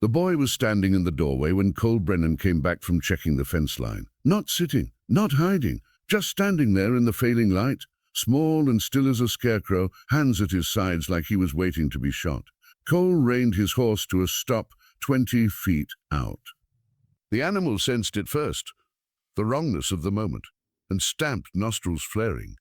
The boy was standing in the doorway when Cole Brennan came back from checking the fence line. Not sitting, not hiding, just standing there in the failing light, small and still as a scarecrow, hands at his sides like he was waiting to be shot. Cole reined his horse to a stop 20 feet out. The animal sensed it first, the wrongness of the moment, and stamped, nostrils flaring.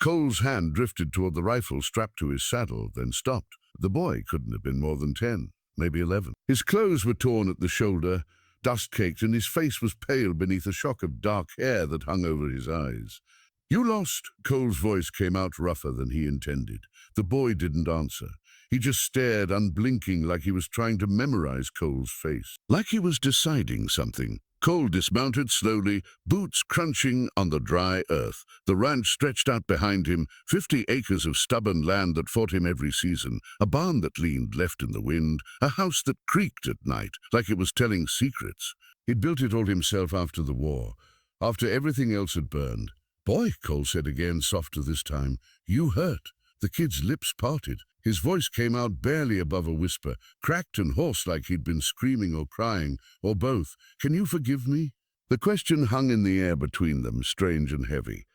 Cole's hand drifted toward the rifle strapped to his saddle, then stopped. The boy couldn't have been more than 10, maybe 11. His clothes were torn at the shoulder, dust-caked, and his face was pale beneath a shock of dark hair that hung over his eyes. "You lost." Cole's voice came out rougher than he intended. The boy didn't answer. He just stared, unblinking, like he was trying to memorize Cole's face. Like he was deciding something. Cole dismounted slowly, boots crunching on the dry earth. The ranch stretched out behind him, 50 acres of stubborn land that fought him every season, a barn that leaned left in the wind, a house that creaked at night, like it was telling secrets. He'd built it all himself after the war, after everything else had burned. "Boy," Cole said again, softer this time, "you hurt." The kid's lips parted. His voice came out barely above a whisper, cracked and hoarse like he'd been screaming or crying, or both. "Can you forgive me?" The question hung in the air between them, strange and heavy.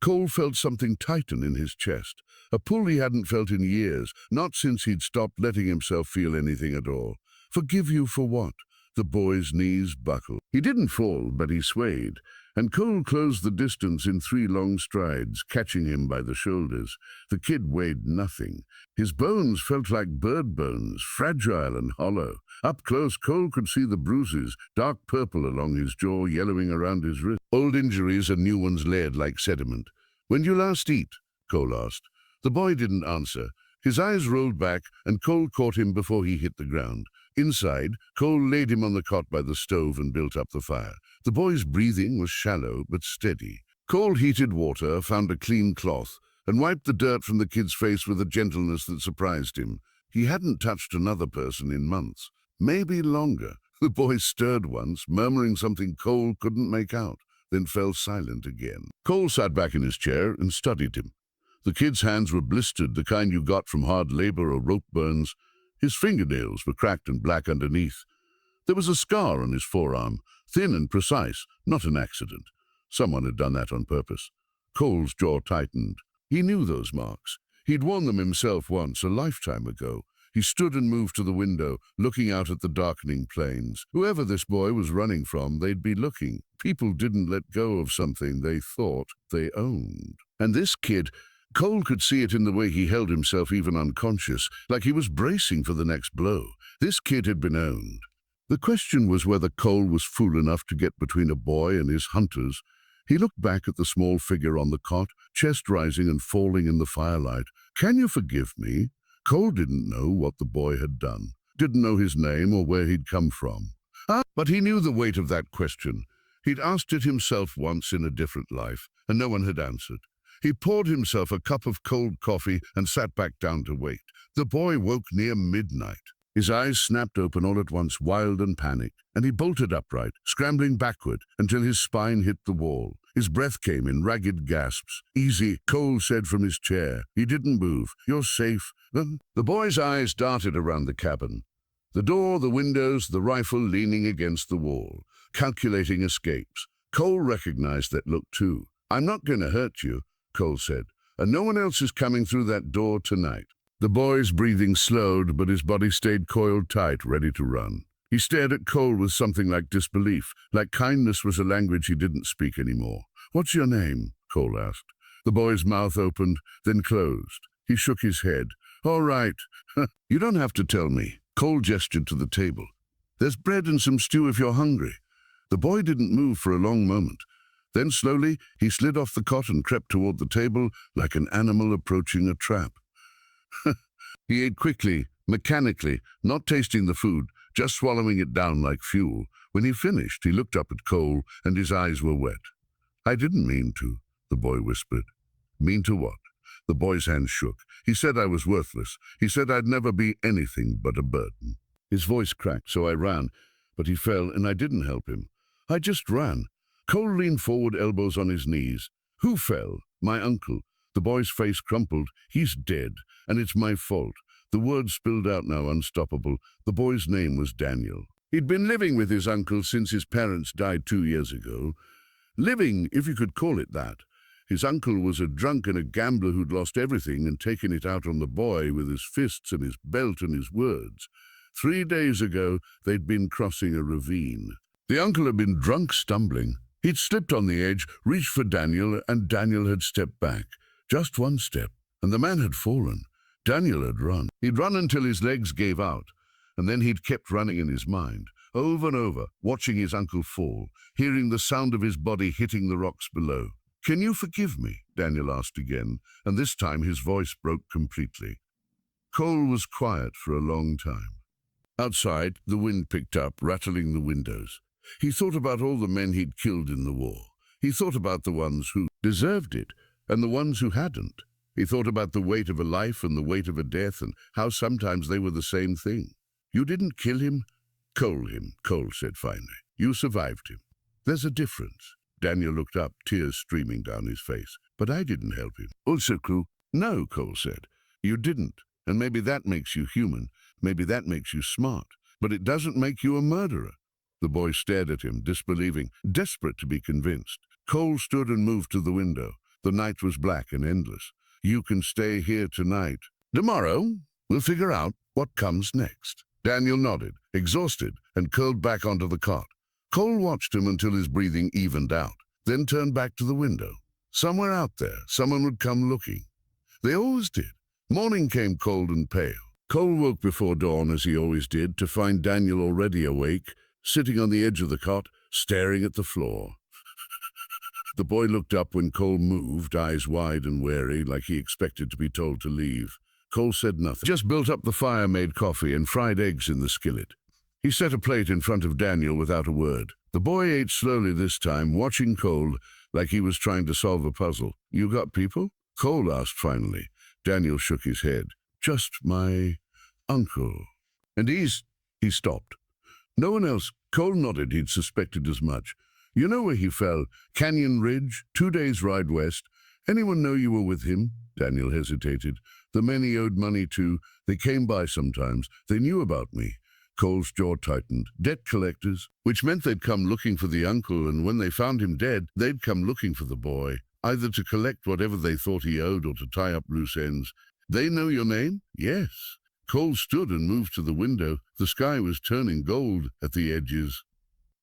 Cole felt something tighten in his chest, a pull he hadn't felt in years, not since he'd stopped letting himself feel anything at all. "Forgive you for what?" The boy's knees buckled. He didn't fall, but he swayed, and Cole closed the distance in 3 long strides, catching him by the shoulders. The kid weighed nothing. His bones felt like bird bones, fragile and hollow. Up close, Cole could see the bruises, dark purple along his jaw, yellowing around his wrist. Old injuries and new ones layered like sediment. "When you last eat?" Cole asked. The boy didn't answer. His eyes rolled back, and Cole caught him before he hit the ground. Inside, Cole laid him on the cot by the stove and built up the fire. The boy's breathing was shallow but steady. Cole heated water, found a clean cloth, and wiped the dirt from the kid's face with a gentleness that surprised him. He hadn't touched another person in months, maybe longer. The boy stirred once, murmuring something Cole couldn't make out, then fell silent again. Cole sat back in his chair and studied him. The kid's hands were blistered, the kind you got from hard labor or rope burns. His fingernails were cracked and black underneath. There was a scar on his forearm, thin and precise, not an accident. Someone had done that on purpose. Cole's jaw tightened. He knew those marks. He'd worn them himself once, a lifetime ago. He stood and moved to the window, looking out at the darkening plains. Whoever this boy was running from, they'd be looking. People didn't let go of something they thought they owned. And this kid, Cole could see it in the way he held himself, even unconscious, like he was bracing for the next blow. This kid had been owned. The question was whether Cole was fool enough to get between a boy and his hunters. He looked back at the small figure on the cot, chest rising and falling in the firelight. "Can you forgive me?" Cole didn't know what the boy had done, didn't know his name or where he'd come from. But he knew the weight of that question. He'd asked it himself once in a different life, and no one had answered. He poured himself a cup of cold coffee and sat back down to wait. The boy woke near midnight. His eyes snapped open all at once, wild and panicked, and he bolted upright, scrambling backward until his spine hit the wall. His breath came in ragged gasps. "Easy," Cole said from his chair. He didn't move. "You're safe." The boy's eyes darted around the cabin. The door, the windows, the rifle leaning against the wall, calculating escapes. Cole recognized that look too. "I'm not going to hurt you," Cole said, "and no one else is coming through that door tonight." The boy's breathing slowed, but his body stayed coiled tight, ready to run. He stared at Cole with something like disbelief, like kindness was a language he didn't speak anymore. "What's your name?" Cole asked. The boy's mouth opened, then closed. He shook his head. "All right. You don't have to tell me." Cole gestured to the table. "There's bread and some stew if you're hungry." The boy didn't move for a long moment. Then slowly, he slid off the cot and crept toward the table like an animal approaching a trap. He ate quickly, mechanically, not tasting the food, just swallowing it down like fuel. When he finished, he looked up at Cole, and his eyes were wet. "I didn't mean to," the boy whispered. "Mean to what?" The boy's hands shook. "He said I was worthless. He said I'd never be anything but a burden." His voice cracked, so I ran, but he fell, and I didn't help him. I just ran. Cole leaned forward, elbows on his knees. "Who fell?" "My uncle." The boy's face crumpled. "He's dead, and it's my fault. The words spilled out now, unstoppable. The boy's name was Daniel. He'd been living with his uncle since his parents died 2 years ago. Living, if you could call it that. His uncle was a drunk and a gambler who'd lost everything and taken it out on the boy with his fists and his belt and his words. 3 days ago, they'd been crossing a ravine. The uncle had been drunk, stumbling. He'd slipped on the edge, reached for Daniel, and Daniel had stepped back. Just one step, and the man had fallen. Daniel had run. He'd run until his legs gave out, and then he'd kept running in his mind, over and over, watching his uncle fall, hearing the sound of his body hitting the rocks below. "Can you forgive me?" Daniel asked again, and this time his voice broke completely. Cole was quiet for a long time. Outside, the wind picked up, rattling the windows. He thought about all the men he'd killed in the war. He thought about the ones who deserved it, and the ones who hadn't. He thought about the weight of a life and the weight of a death, and how sometimes they were the same thing. "You didn't kill him?" Cole said finally. "You survived him. There's a difference." Daniel looked up, tears streaming down his face. "But I didn't help him." "Also, no," Cole said. "You didn't, and maybe that makes you human. Maybe that makes you smart. But it doesn't make you a murderer." The boy stared at him, disbelieving, desperate to be convinced. Cole stood and moved to the window. The night was black and endless. "You can stay here tonight. Tomorrow, we'll figure out what comes next." Daniel nodded, exhausted, and curled back onto the cot. Cole watched him until his breathing evened out, then turned back to the window. Somewhere out there, someone would come looking. They always did. Morning came cold and pale. Cole woke before dawn, as he always did, to find Daniel already awake, sitting on the edge of the cot, staring at the floor. The boy looked up when Cole moved, eyes wide and wary, like he expected to be told to leave. Cole said nothing, just built up the fire, made coffee, and fried eggs in the skillet. He set a plate in front of Daniel without a word. The boy ate slowly this time, watching Cole like he was trying to solve a puzzle. "You got people?" Cole asked finally. Daniel shook his head. "Just my uncle. And he stopped. "No one else?" Cole nodded. He'd suspected as much. "You know where he fell? Canyon Ridge, 2 days ride west. Anyone know you were with him?" Daniel hesitated. "The men he owed money to, they came by sometimes. They knew about me." Cole's jaw tightened. "Debt collectors," which meant they'd come looking for the uncle, and when they found him dead, they'd come looking for the boy, either to collect whatever they thought he owed or to tie up loose ends. "They know your name?" "Yes." Cole stood and moved to the window. The sky was turning gold at the edges.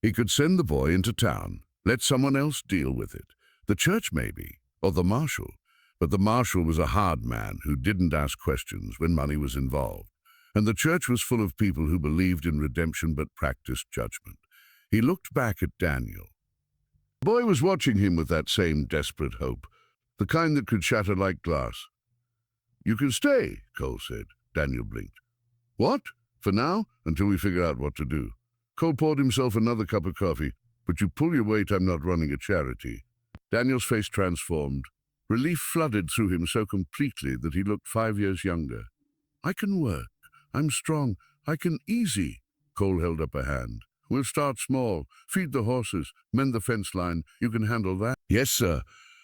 He could send the boy into town, let someone else deal with it. The church maybe, or the marshal. But the marshal was a hard man who didn't ask questions when money was involved. And the church was full of people who believed in redemption but practiced judgment. He looked back at Daniel. The boy was watching him with that same desperate hope, the kind that could shatter like glass. "You can stay," Cole said. Daniel blinked. "What?" "For now, until we figure out what to do." Cole poured himself another cup of coffee. "But you pull your weight, I'm not running a charity." Daniel's face transformed. Relief flooded through him so completely that he looked 5 years younger. "I can work. I'm strong. I can easy." Cole held up a hand. "We'll start small. Feed the horses. Mend the fence line. You can handle that?" "Yes, sir."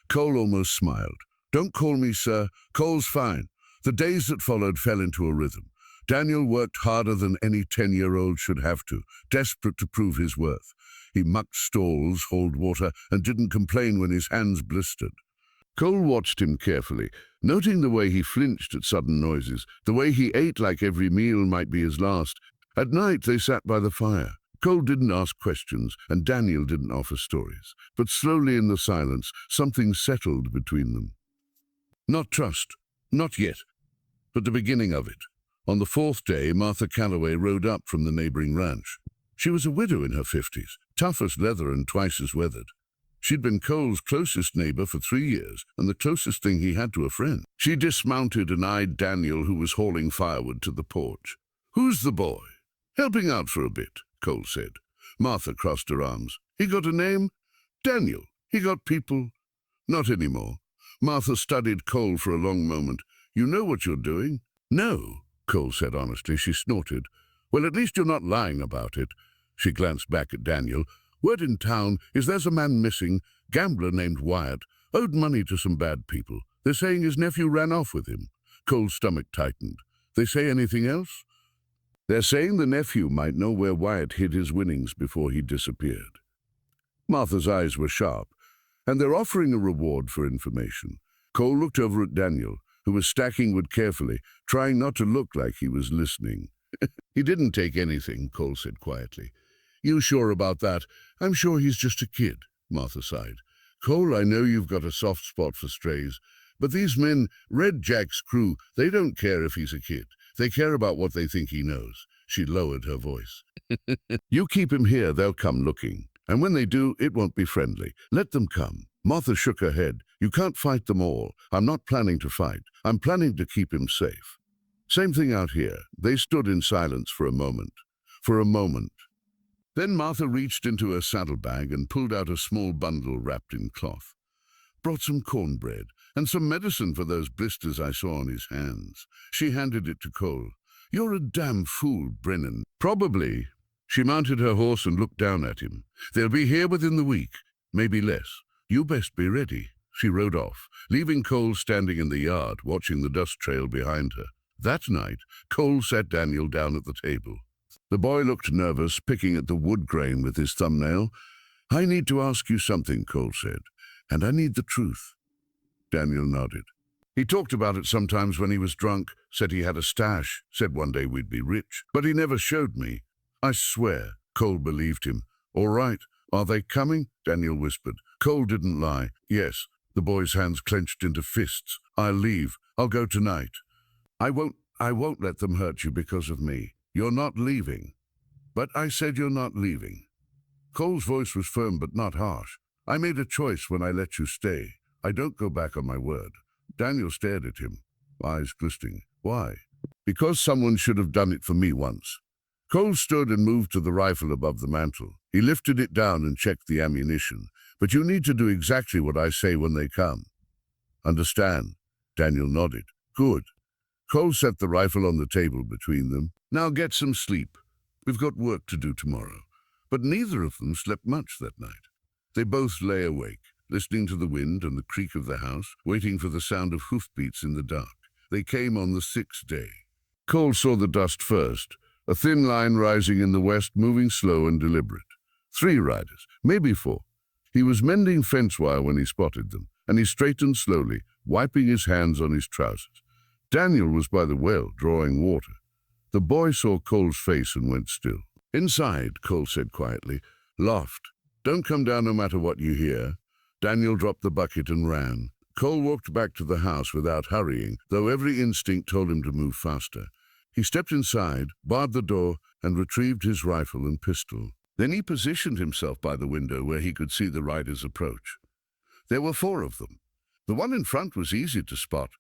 Cole almost smiled. "Don't call me sir. Cole's fine." The days that followed fell into a rhythm. Daniel worked harder than any 10-year-old should have to, desperate to prove his worth. He mucked stalls, hauled water, and didn't complain when his hands blistered. Cole watched him carefully, noting the way he flinched at sudden noises, the way he ate like every meal might be his last. At night they sat by the fire. Cole didn't ask questions, and Daniel didn't offer stories. But slowly in the silence, something settled between them. Not trust, not yet, but the beginning of it. On the 4th day, Martha Calloway rode up from the neighboring ranch. She was a widow in her 50s, tough as leather and twice as weathered. She'd been Cole's closest neighbor for 3 years, and the closest thing he had to a friend. She dismounted and eyed Daniel, who was hauling firewood to the porch. "Who's the boy?" "Helping out for a bit," Cole said. Martha crossed her arms. "He got a name?" "Daniel. He got people?" "Not anymore." Martha studied Cole for a long moment. "You know what you're doing?" "No," Cole said honestly. She snorted. "Well, at least you're not lying about it." She glanced back at Daniel. "Word in town is there's a man missing, gambler named Wyatt, owed money to some bad people. They're saying his nephew ran off with him." Cole's stomach tightened. They say anything else? They're saying the nephew might know where Wyatt hid his winnings before he disappeared. Martha's eyes were sharp, and they're offering a reward for information. Cole looked over at Daniel, who was stacking wood carefully, trying not to look like he was listening. He didn't take anything, Cole said quietly. You sure about that? I'm sure he's just a kid, Martha sighed. Cole, I know you've got a soft spot for strays, but these men, Red Jack's crew, they don't care if he's a kid. They care about what they think he knows. She lowered her voice. You keep him here, they'll come looking. And when they do, it won't be friendly. Let them come. Martha shook her head. You can't fight them all. I'm not planning to fight. I'm planning to keep him safe. Same thing out here. They stood in silence for a moment. For a moment. Then Martha reached into her saddlebag and pulled out a small bundle wrapped in cloth. Brought some cornbread and some medicine for those blisters I saw on his hands. She handed it to Cole. You're a damn fool, Brennan. Probably. She mounted her horse and looked down at him. They'll be here within the week, maybe less. You best be ready. She rode off, leaving Cole standing in the yard, watching the dust trail behind her. That night, Cole sat Daniel down at the table. The boy looked nervous, picking at the wood grain with his thumbnail. I need to ask you something, Cole said, and I need the truth. Daniel nodded. He talked about it sometimes when he was drunk, said he had a stash, said one day we'd be rich, but he never showed me. I swear, Cole believed him. All right, are they coming? Daniel whispered. Cole didn't lie. Yes. The boy's hands clenched into fists. I'll leave. I'll go tonight. I won't let them hurt you because of me. You're not leaving. But I said you're not leaving. Cole's voice was firm but not harsh. I made a choice when I let you stay. I don't go back on my word. Daniel stared at him, eyes glistening. Why? Because someone should have done it for me once. Cole stood and moved to the rifle above the mantel. He lifted it down and checked the ammunition. But you need to do exactly what I say when they come. Understand? Daniel nodded. Good. Cole set the rifle on the table between them. Now get some sleep. We've got work to do tomorrow. But neither of them slept much that night. They both lay awake, listening to the wind and the creak of the house, waiting for the sound of hoofbeats in the dark. They came on the sixth day. Cole saw the dust first, a thin line rising in the west, moving slow and deliberate. 3 riders, maybe 4. He was mending fence wire when he spotted them, and he straightened slowly, wiping his hands on his trousers. Daniel was by the well, drawing water. The boy saw Cole's face and went still. Inside, Cole said quietly, loft. Don't come down no matter what you hear. Daniel dropped the bucket and ran. Cole walked back to the house without hurrying, though every instinct told him to move faster. He stepped inside, barred the door, and retrieved his rifle and pistol. Then he positioned himself by the window where he could see the riders approach. There were 4 of them. The one in front was easy to spot.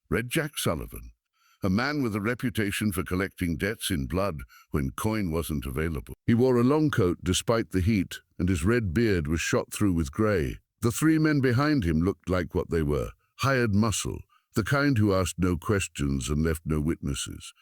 Red Jack Sullivan, a man with a reputation for collecting debts in blood when coin wasn't available. He wore a long coat despite the heat, and his red beard was shot through with grey. The 3 men behind him looked like what they were, hired muscle, the kind who asked no questions and left no witnesses.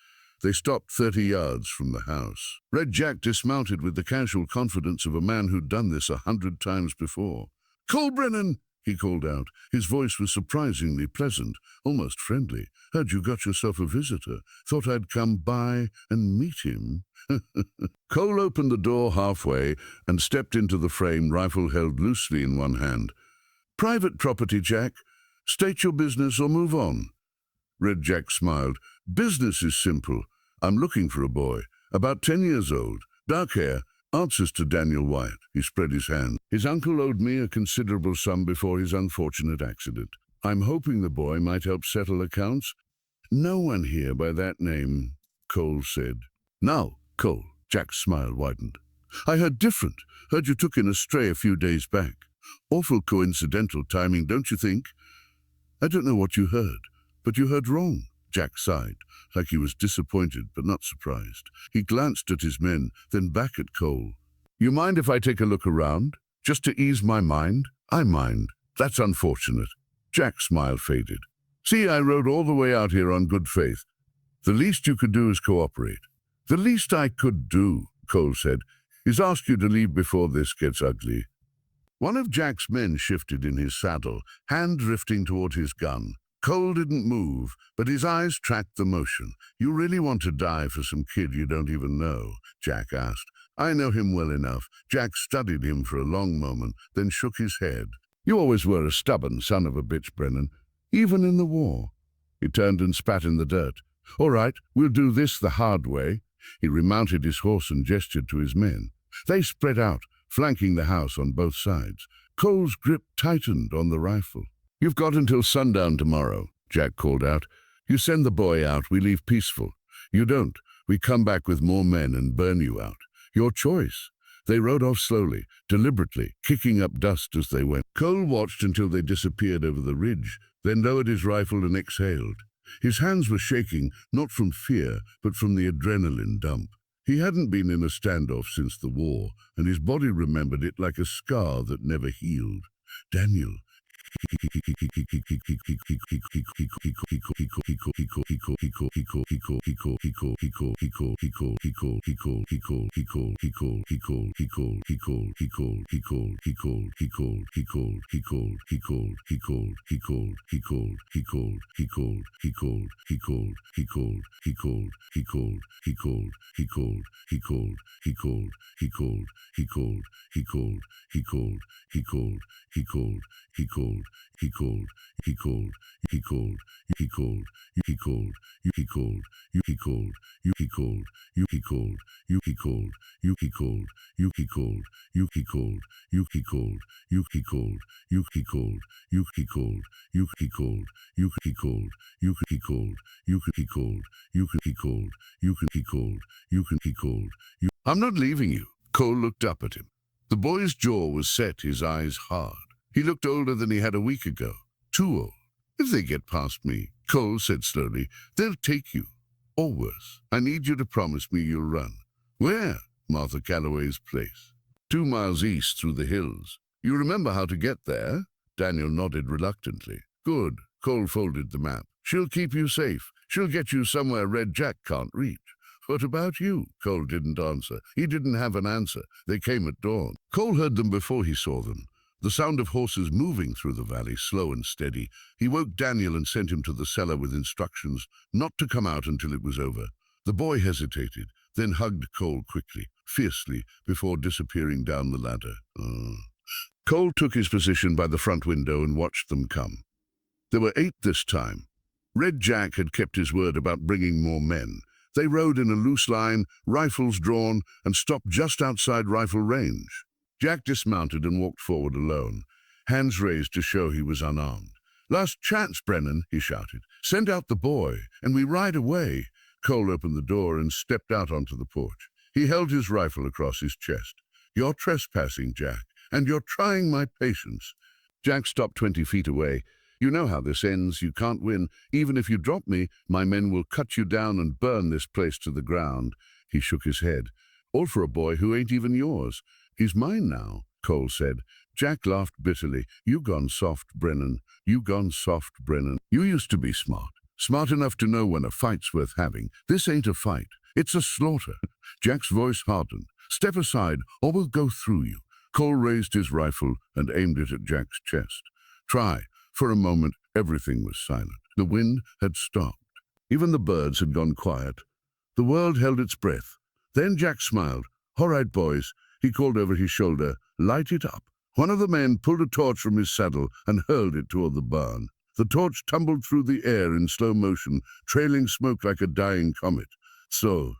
They stopped 30 yards from the house. Red Jack dismounted with the casual confidence of a man who'd done this 100 times before. Cole Brennan, he called out. His voice was surprisingly pleasant, almost friendly. Heard you got yourself a visitor. Thought I'd come by and meet him. Cole opened the door halfway and stepped into the frame, rifle held loosely in one hand. Private property, Jack. State your business or move on. Red Jack smiled. Business is simple. I'm looking for a boy, about 10 years old, dark hair, answers to Daniel Wyatt. He spread his hand. His uncle owed me a considerable sum before his unfortunate accident. I'm hoping the boy might help settle accounts. No one here by that name, Cole said. No, Cole. Jack's smile widened. I heard different. Heard you took in a stray a few days back. Awful coincidental timing, don't you think? I don't know what you heard, but you heard wrong. Jack sighed, like he was disappointed but not surprised. He glanced at his men, then back at Cole. You mind if I take a look around? Just to ease my mind? I mind. That's unfortunate. Jack's smile faded. See, I rode all the way out here on good faith. The least you could do is cooperate. The least I could do, Cole said, is ask you to leave before this gets ugly. One of Jack's men shifted in his saddle, hand drifting toward his gun. Cole didn't move, but his eyes tracked the motion. "You really want to die for some kid you don't even know?" Jack asked. "I know him well enough." Jack studied him for a long moment, then shook his head. "You always were a stubborn son of a bitch, Brennan, even in the war." He turned and spat in the dirt. "All right, we'll do this the hard way." He remounted his horse and gestured to his men. They spread out, flanking the house on both sides. Cole's grip tightened on the rifle. "You've got until sundown tomorrow," Jack called out. "You send the boy out, we leave peaceful. You don't, we come back with more men and burn you out. Your choice." They rode off slowly, deliberately, kicking up dust as they went. Cole watched until they disappeared over the ridge, then lowered his rifle and exhaled. His hands were shaking, not from fear, but from the adrenaline dump. He hadn't been in a standoff since the war, and his body remembered it like a scar that never healed. Daniel. "I'm not leaving you." Cole looked up at him. The boy's jaw was set, his eyes hard. He looked older than he had a week ago. Too old. "If they get past me," Cole said slowly, "they'll take you. Or worse. I need you to promise me you'll run." "Where?" "Martha Calloway's place. 2 miles east through the hills. You remember how to get there?" Daniel nodded reluctantly. "Good." Cole folded the map. "She'll keep you safe. She'll get you somewhere Red Jack can't reach." "What about you?" Cole didn't answer. He didn't have an answer. They came at dawn. Cole heard them before he saw them. The sound of horses moving through the valley, slow and steady. He woke Daniel and sent him to the cellar with instructions not to come out until it was over. The boy hesitated, then hugged Cole quickly, fiercely, before disappearing down the ladder. Cole took his position by the front window and watched them come. There were 8 this time. Red Jack had kept his word about bringing more men. They rode in a loose line, rifles drawn, and stopped just outside rifle range. Jack dismounted and walked forward alone, hands raised to show he was unarmed. "Last chance, Brennan," he shouted. "Send out the boy, and we ride away." Cole opened the door and stepped out onto the porch. He held his rifle across his chest. "You're trespassing, Jack, and you're trying my patience." Jack stopped 20 feet away. "You know how this ends. You can't win. Even if you drop me, my men will cut you down and burn this place to the ground." He shook his head. "All for a boy who ain't even yours." "He's mine now," Cole said. Jack laughed bitterly. "You gone soft, Brennan. You gone soft, Brennan. You used to be smart. Smart enough to know when a fight's worth having. This ain't a fight. It's a slaughter." Jack's voice hardened. "Step aside, or we'll go through you." Cole raised his rifle and aimed it at Jack's chest. "Try." For a moment, everything was silent. The wind had stopped. Even the birds had gone quiet. The world held its breath. Then Jack smiled. "All right, boys," he called over his shoulder. "Light it up." One of the men pulled a torch from his saddle and hurled it toward the barn. The torch tumbled through the air in slow motion, trailing smoke like a dying comet.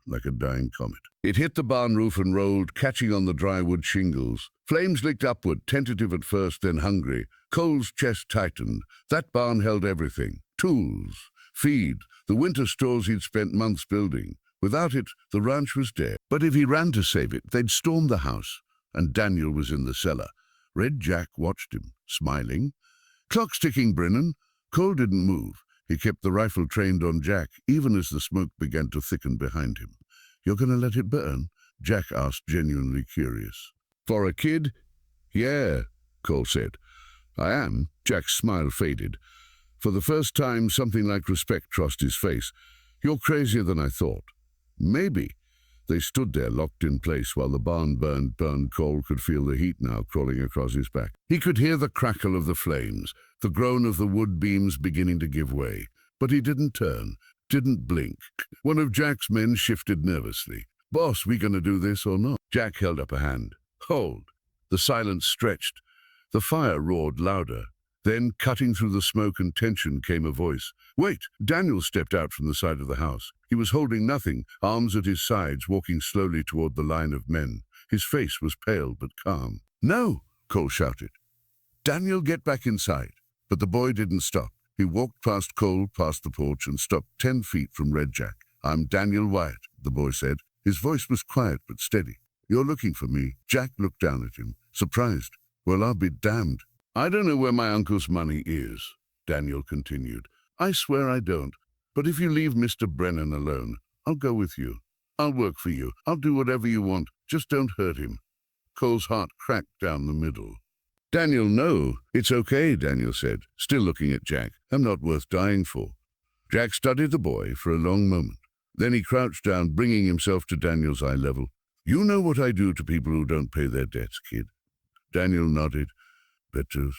Like a dying comet. It hit the barn roof and rolled, catching on the dry wood shingles. Flames licked upward, tentative at first, then hungry. Cole's chest tightened. That barn held everything. Tools, feed, the winter stores he'd spent months building. Without it, the ranch was dead. But if he ran to save it, they'd storm the house. And Daniel was in the cellar. Red Jack watched him, smiling. "Clock's ticking, Brennan." Cole didn't move. He kept the rifle trained on Jack, even as the smoke began to thicken behind him. "You're going to let it burn?" Jack asked, genuinely curious. "For a kid?" "Yeah," Cole said. "I am." Jack's smile faded. For the first time, something like respect crossed his face. "You're crazier than I thought." "Maybe." They stood there locked in place while the barn burned. Cole could feel the heat now crawling across his back. He could hear the crackle of the flames, the groan of the wood beams beginning to give way. But he didn't turn, didn't blink. One of Jack's men shifted nervously. "Boss, we gonna do this or not?" Jack held up a hand. "Hold." The silence stretched. The fire roared louder. Then, cutting through the smoke and tension, came a voice. "Wait!" Daniel stepped out from the side of the house. He was holding nothing, arms at his sides, walking slowly toward the line of men. His face was pale but calm. "No!" Cole shouted. "Daniel, get back inside." But the boy didn't stop. He walked past Cole, past the porch, and stopped 10 feet from Red Jack. "I'm Daniel Wyatt," the boy said. His voice was quiet but steady. "You're looking for me." Jack looked down at him, surprised. "Well, I'll be damned." "I don't know where my uncle's money is," Daniel continued. "I swear I don't. But if you leave Mr. Brennan alone, I'll go with you. I'll work for you. I'll do whatever you want. Just don't hurt him." Cole's heart cracked down the middle. "Daniel, no. It's okay," Daniel said, still looking at Jack. "I'm not worth dying for." Jack studied the boy for a long moment. Then he crouched down, bringing himself to Daniel's eye level. "You know what I do to people who don't pay their debts, kid." Daniel nodded. "Better."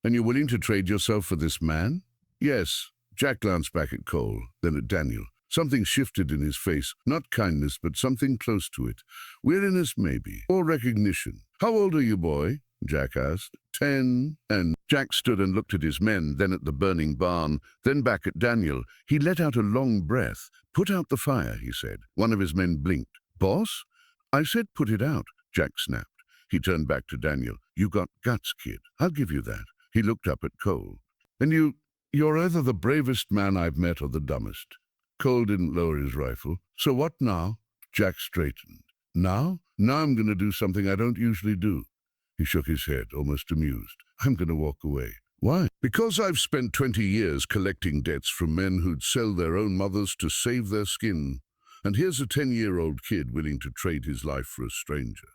"And you're willing to trade yourself for this man?" "Yes." Jack glanced back at Cole, then at Daniel. Something shifted in his face, not kindness, but something close to it. Weariness, maybe, or recognition. "How old are you, boy?" Jack asked. 10. And Jack stood and looked at his men, then at the burning barn, then back at Daniel. He let out a long breath. "Put out the fire," he said. One of his men blinked. "Boss?" "I said put it out," Jack snapped. He turned back to Daniel. "You got guts, kid. I'll give you that." He looked up at Cole. "And you're either the bravest man I've met or the dumbest." Cole didn't lower his rifle. "So what now?" Jack straightened. Now I'm going to do something I don't usually do." He shook his head, almost amused. "I'm going to walk away." "Why?" "Because I've spent 20 years collecting debts from men who'd sell their own mothers to save their skin. And here's a 10-year-old kid willing to trade his life for a stranger."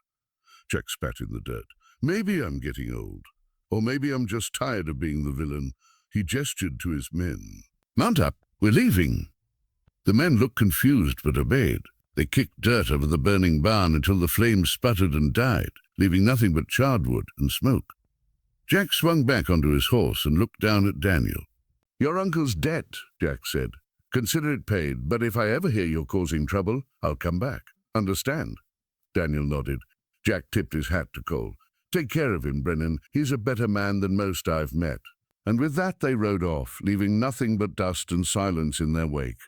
Jack spat in the dirt. "Maybe I'm getting old. Or maybe I'm just tired of being the villain." He gestured to his men. "Mount up. We're leaving." The men looked confused but obeyed. They kicked dirt over the burning barn until the flames sputtered and died, leaving nothing but charred wood and smoke. Jack swung back onto his horse and looked down at Daniel. "Your uncle's debt," Jack said. "Consider it paid, but if I ever hear you're causing trouble, I'll come back. Understand?" Daniel nodded. Jack tipped his hat to Cole. "Take care of him, Brennan. He's a better man than most I've met." And with that they rode off, leaving nothing but dust and silence in their wake.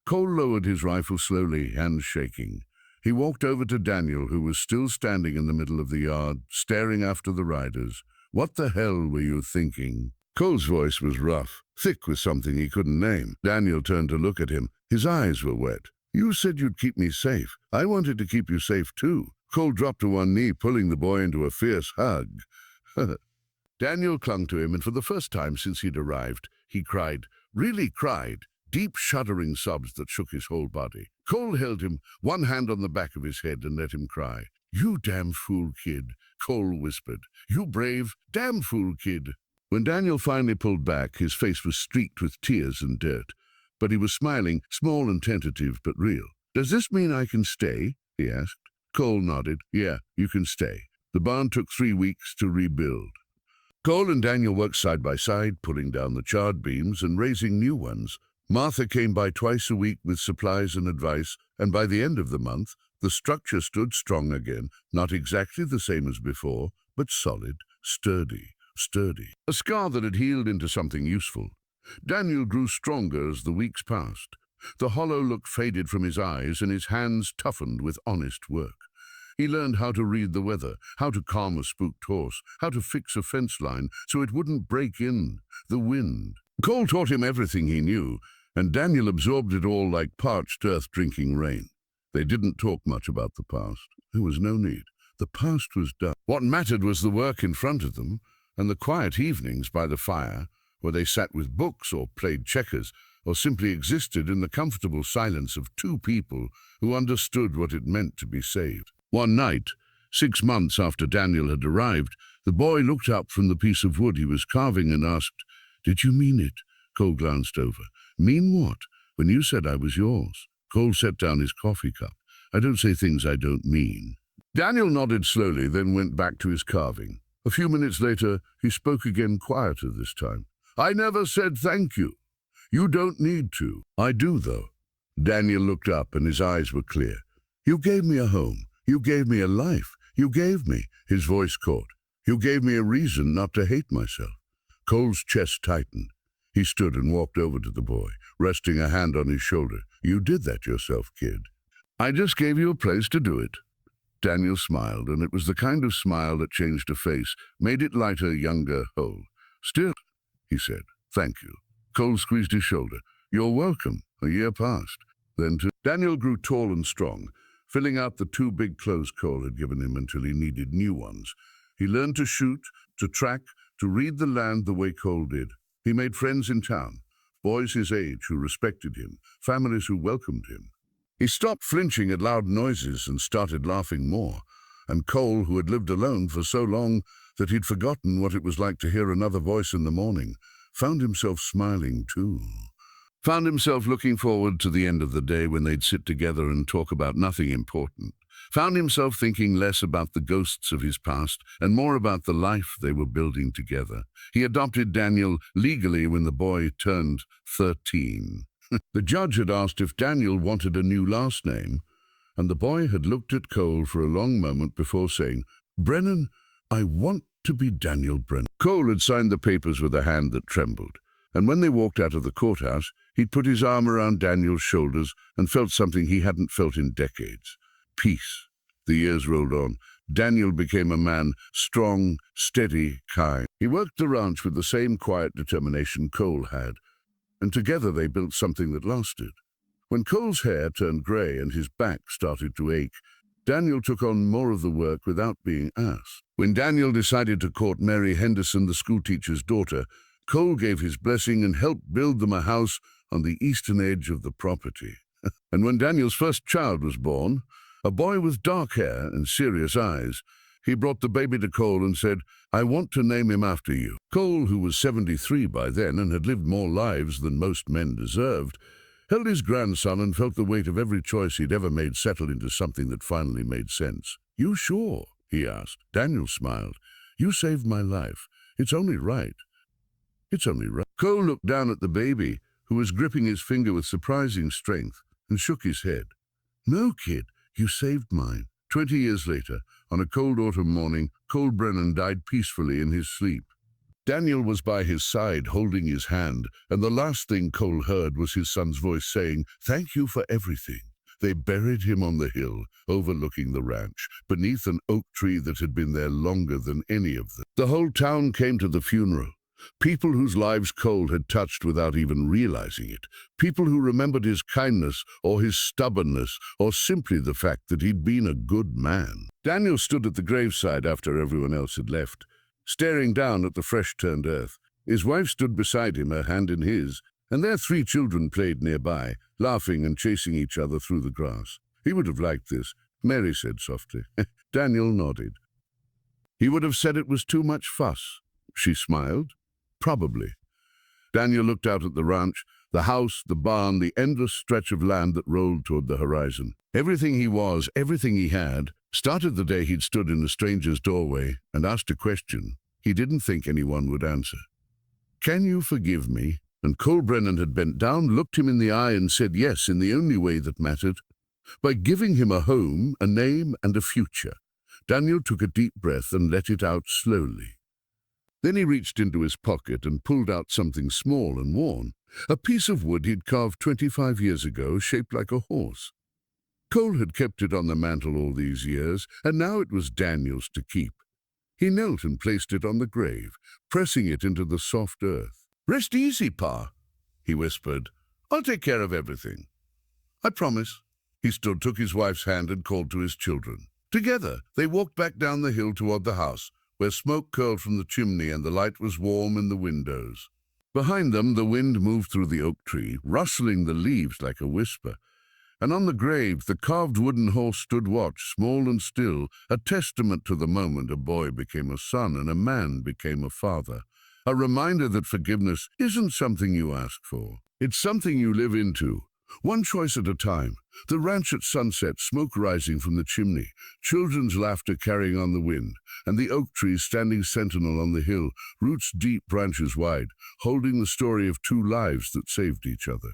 Cole lowered his rifle slowly, hands shaking. He walked over to Daniel, who was still standing in the middle of the yard, staring after the riders. "What the hell were you thinking?" Cole's voice was rough, thick with something he couldn't name. Daniel turned to look at him. His eyes were wet. "You said you'd keep me safe. I wanted to keep you safe too." Cole dropped to one knee, pulling the boy into a fierce hug. Daniel clung to him, and for the first time since he'd arrived, he cried, really cried, deep shuddering sobs that shook his whole body. Cole held him, one hand on the back of his head, and let him cry. "You damn fool, kid," Cole whispered. "You brave, damn fool, kid." When Daniel finally pulled back, his face was streaked with tears and dirt. But he was smiling, small and tentative, but real. "Does this mean I can stay?" he asked. Cole nodded. "Yeah, you can stay." The barn took 3 weeks to rebuild. Cole and Daniel worked side by side, pulling down the charred beams and raising new ones. Martha came by twice a week with supplies and advice, and by the end of the month, the structure stood strong again, not exactly the same as before, but solid, sturdy. A scar that had healed into something useful. Daniel grew stronger as the weeks passed. The hollow look faded from his eyes, and his hands toughened with honest work. He learned how to read the weather, how to calm a spooked horse, how to fix a fence line so it wouldn't break in the wind. Cole taught him everything he knew, and Daniel absorbed it all like parched earth drinking rain. They didn't talk much about the past. There was no need. The past was done. What mattered was the work in front of them, and the quiet evenings by the fire, where they sat with books or played checkers, or simply existed in the comfortable silence of two people who understood what it meant to be saved. One night, 6 months after Daniel had arrived, the boy looked up from the piece of wood he was carving and asked, "Did you mean it?" Cole glanced over. "Mean what? When you said I was yours." Cole set down his coffee cup. I don't say things I don't mean." Daniel nodded slowly, then went back to his carving. A few minutes later, he spoke again, quieter this time. "I never said thank you. You don't need to." "I do, though." Daniel looked up, and his eyes were clear. "You gave me a home. You gave me a life. You gave me," his voice caught, "you gave me a reason not to hate myself." Cole's chest tightened. He stood and walked over to the boy, resting a hand on his shoulder. "You did that yourself, kid. I just gave you a place to do it." Daniel smiled, and it was the kind of smile that changed a face, made it lighter, younger, whole. "Still," he said, "thank you." Cole squeezed his shoulder. "You're welcome." A year passed. Then too. Daniel grew tall and strong, filling out the 2 big clothes Cole had given him until he needed new ones. He learned to shoot, to track, to read the land the way Cole did. He made friends in town, boys his age who respected him, families who welcomed him. He stopped flinching at loud noises and started laughing more. And Cole, who had lived alone for so long that he'd forgotten what it was like to hear another voice in the morning, found himself smiling too. Found himself looking forward to the end of the day when they'd sit together and talk about nothing important. Found himself thinking less about the ghosts of his past and more about the life they were building together. He adopted Daniel legally when the boy turned 13. The judge had asked if Daniel wanted a new last name, and the boy had looked at Cole for a long moment before saying, "Brennan, I want to be Daniel Brennan." Cole had signed the papers with a hand that trembled, and when they walked out of the courthouse, he'd put his arm around Daniel's shoulders and felt something he hadn't felt in decades. Peace. The years rolled on. Daniel became a man, strong, steady, kind. He worked the ranch with the same quiet determination Cole had, and together they built something that lasted. When Cole's hair turned grey and his back started to ache, Daniel took on more of the work without being asked. When Daniel decided to court Mary Henderson, the schoolteacher's daughter, Cole gave his blessing and helped build them a house on the eastern edge of the property. And when Daniel's first child was born, a boy with dark hair and serious eyes, he brought the baby to Cole and said, "I want to name him after you." Cole, who was 73 by then and had lived more lives than most men deserved, held his grandson and felt the weight of every choice he'd ever made settle into something that finally made sense. "You sure?" he asked. Daniel smiled. "You saved my life. It's only right. It's only right." Cole looked down at the baby, who was gripping his finger with surprising strength, and shook his head. "No, kid, you saved mine." 20 years later, on a cold autumn morning, Cole Brennan died peacefully in his sleep. Daniel was by his side, holding his hand, and the last thing Cole heard was his son's voice saying, "Thank you for everything." They buried him on the hill, overlooking the ranch, beneath an oak tree that had been there longer than any of them. The whole town came to the funeral. People whose lives Cole had touched without even realizing it. People who remembered his kindness or his stubbornness or simply the fact that he'd been a good man. Daniel stood at the graveside after everyone else had left, staring down at the fresh-turned earth. His wife stood beside him, her hand in his, and their 3 children played nearby, laughing and chasing each other through the grass. "He would have liked this," Mary said softly. Daniel nodded. "He would have said it was too much fuss." She smiled. "Probably." Daniel looked out at the ranch, the house, the barn, the endless stretch of land that rolled toward the horizon. Everything he was, everything he had, started the day he'd stood in a stranger's doorway and asked a question he didn't think anyone would answer. "Can you forgive me?" And Cole Brennan had bent down, looked him in the eye, and said yes in the only way that mattered. By giving him a home, a name, and a future. Daniel took a deep breath and let it out slowly. Then he reached into his pocket and pulled out something small and worn, a piece of wood he'd carved 25 years ago, shaped like a horse. Cole had kept it on the mantel all these years, and now it was Daniel's to keep. He knelt and placed it on the grave, pressing it into the soft earth. "Rest easy, Pa," he whispered. "I'll take care of everything. I promise." He stood, took his wife's hand, and called to his children. Together, they walked back down the hill toward the house, where smoke curled from the chimney and the light was warm in the windows. Behind them, the wind moved through the oak tree, rustling the leaves like a whisper. And on the grave, the carved wooden horse stood watch, small and still, a testament to the moment a boy became a son and a man became a father. A reminder that forgiveness isn't something you ask for. It's something you live into, One choice at a time. The ranch at sunset, smoke rising from the chimney, children's laughter carrying on the wind, and the oak trees standing sentinel on the hill, roots deep, branches wide, holding the story of two lives that saved each other.